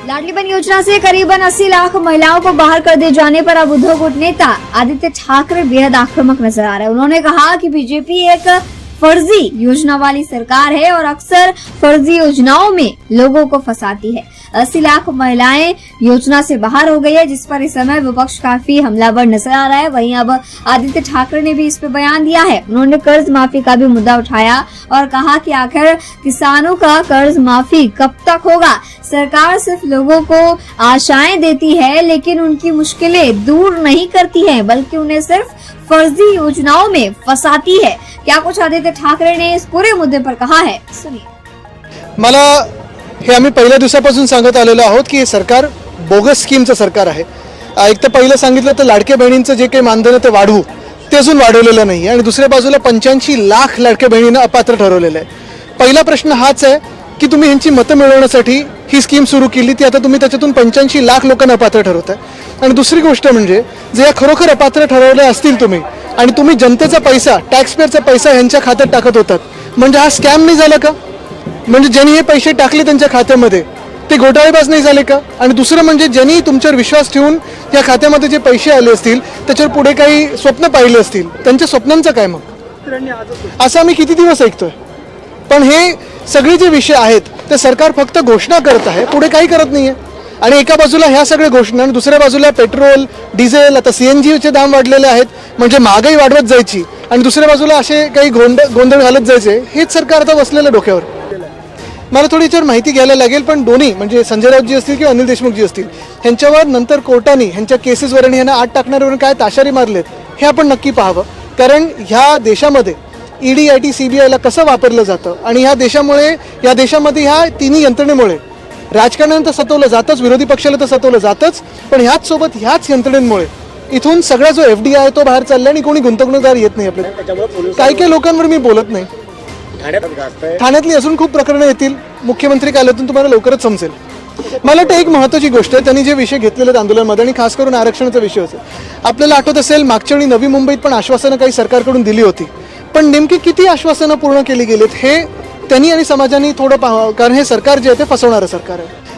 लाडली बहन योजना से करीबन 80 लाख महिलाओं को बाहर कर दिए जाने पर अब उद्धव गुट नेता आदित्य ठाकरे बेहद आक्रामक नजर आ रहे हैं। उन्होंने कहा कि बीजेपी एक फर्जी योजना वाली सरकार है और अक्सर फर्जी योजनाओं में लोगों को फंसाती है। 80 लाख महिलाएं योजना से बाहर हो गई है, जिस पर इस समय विपक्ष काफी हमलावर नजर आ रहा है। वहीं अब आदित्य ठाकरे ने भी इस पे बयान दिया है। उन्होंने कर्ज माफी का भी मुद्दा उठाया और कहा कि आखिर किसानों का कर्ज माफी कब तक होगा। सरकार सिर्फ लोगों को आशाएं देती है, लेकिन उनकी मुश्किलें दूर नहीं करती है, बल्कि उन्हें सिर्फ फर्जी योजनाओं में फंसाती है। क्या कुछ आदित्य ठाकरे ने इस पूरे मुद्दे पर कहा है, सुनिए। मला हे आम्ही पहिल्या दिवसापासून सांगत आलेलो आहोत की हे सरकार बोगस स्कीमचं सरकार आहे। एक तर पहिलं सांगितलं तर लाडक्या बहिणींचं जे काही मानधन ते वाढवू, ते अजून वाढवलेलं नाही आणि दुसऱ्या बाजूला 85 लाख लाडक्या बहिणींना अपात्र ठरवलेलं आहे। पहिला प्रश्न हाच आहे की तुम्ही यांची मतं मिळवण्यासाठी ही स्कीम सुरू केली, ती आता तुम्ही त्याच्यातून 85 लाख लोकांना अपात्र ठरवताय। आणि दुसरी गोष्ट म्हणजे जे या खरोखर अपात्र ठरवले असतील तुम्ही आणि तुम्ही जनतेचा पैसा, टॅक्सपेअरचा पैसा यांच्या खात्यात टाकत होतात, म्हणजे हा स्कॅम नाही झाला का? म्हणजे ज्यांनी हे पैसे टाकले त्यांच्या खात्यामध्ये ते घोटाळेबाज नाही झाले का? आणि दुसरं म्हणजे ज्यांनी तुमच्यावर विश्वास ठेवून या खात्यामध्ये जे पैसे आले असतील त्याच्यावर पुढे काही स्वप्न पाहिले असतील, त्यांच्या स्वप्नांचं काय मग? असं आम्ही किती दिवस ऐकतोय। पण हे सगळे जे विषय आहेत ते सरकार फक्त घोषणा करत आहे, पुढे काही करत नाहीये। आणि एका बाजूला ह्या सगळ्या घोषणा आणि दुसऱ्या बाजूला पेट्रोल, डिझेल, आता सीएनजीचे दाम वाढलेले आहेत, म्हणजे महागाई वाढवत जायची आणि दुसऱ्या बाजूला असे काही गोंधळ घालत जायचे, हेच सरकार आता बसलेलं डोक्यावर। मला थोडी याच्यावर माहिती घ्यायला लागेल, पण दोन्ही म्हणजे संजय राऊतजी असतील किंवा अनिल देशमुखजी असतील ह्यांच्यावर नंतर कोर्टाने ह्यांच्या केसेसवर आणि ह्यांना आत टाकण्यावर काय ताशारी मारलेत हे आपण नक्की पाहावं। कारण ह्या देशामध्ये ईडी, आयटी, सीबीआयला कसं वापरलं जातं आणि ह्या देशामध्ये ह्या तिन्ही यंत्रणेमुळे राजकारणानं तर सतवलं जातच, विरोधी पक्षाला तर सतवलं जातच, पण ह्याच सोबत ह्याच यंत्रणेमुळे इथून सगळा जो FDI आहे तो बाहेर चालला आणि कोणी गुंतवणूकदार येत नाही आपल्याला। काही लोकांवर मी बोलत नाही, ठाण्यातली अजून खूप प्रकरणं येतील, मुख्यमंत्री कार्यालयातून तुम्हाला लवकरच समजेल। मला वाटतं एक महत्त्वाची गोष्ट आहे, त्यांनी जे विषय घेतलेले आंदोलनामध्ये आणि खास करून आरक्षणाचा विषय होता, आपल्याला आठवत असेल मागच्या वेळी नवी मुंबईत पण आश्वासनं काही सरकारकडून दिली होती, पण नेमकी किती आश्वासनं पूर्ण केली गेलीत हे त्यांनी आणि समाजाने थोडं पाहावं, कारण हे सरकार जे आहे ते फसवणारं सरकार आहे।